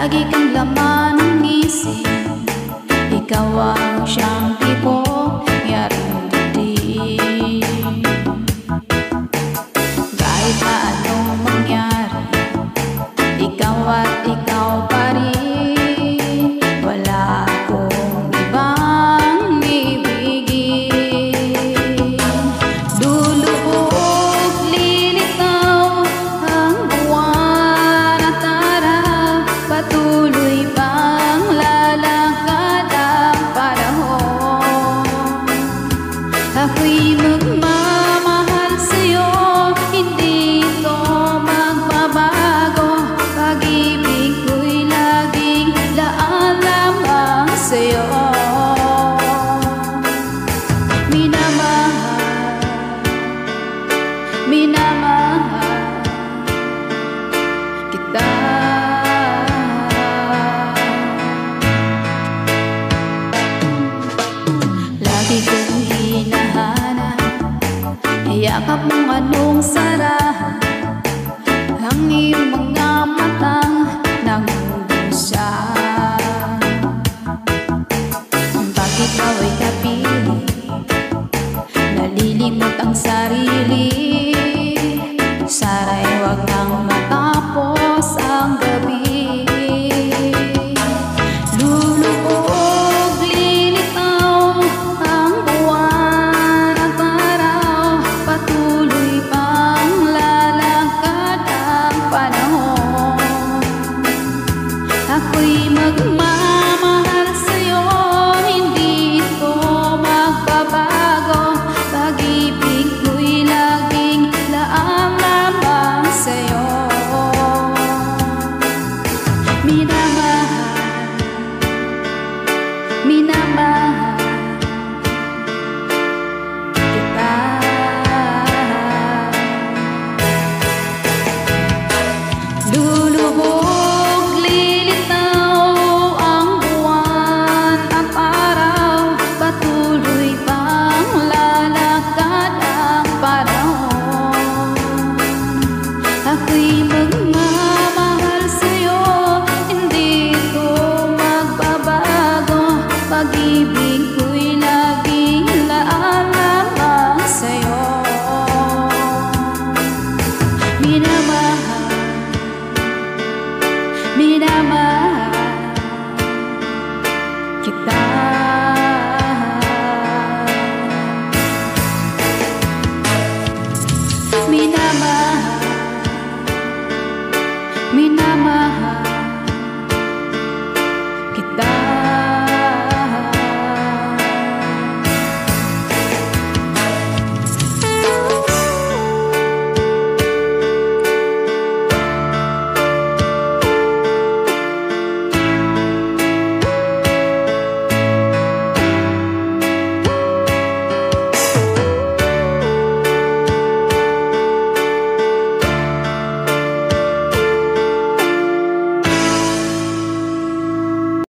lagi kang laman ng isip. Ikaw ang siyang tipo yaring dating. Kahit na anong mangyari, ikaw at ikaw pa rin. Wala akong ibang ibigin. Lulubog, lilitaw ang buwan at araw. Patuloy pang lalakad ang panahon. Ako'y magmamahal sa'yo, hindi ito magbabago. Pag-ibig ko'y laging daan lamang sa'yo. Minamahal, minamahal kita. Lagi kong hinahanap yakap mong anong sarahan ang iyong mga matang nangungusya. Pag ikaw ay napili, nalilimot ang sarili. Sana'y huwag nang matapos ang gabi. Lulubog, lilitaw ang buwan at araw. Patuloy pang lalakad ang panahon. Ako'y magmamahal sa'yo, hindi ito magbabago. Pag-ibig ko'y laging laan lamang sa'yo. Minamahal, minamahal kita. Lulubog, lilitaw ang buwan at araw. Patuloy pang lalakad ang panahon. Ako'y magmamahal sa'yo, hindi ito magbabago. Pag-ibig ko'y laging laan lamang sa'yo. Minamahal, minamahal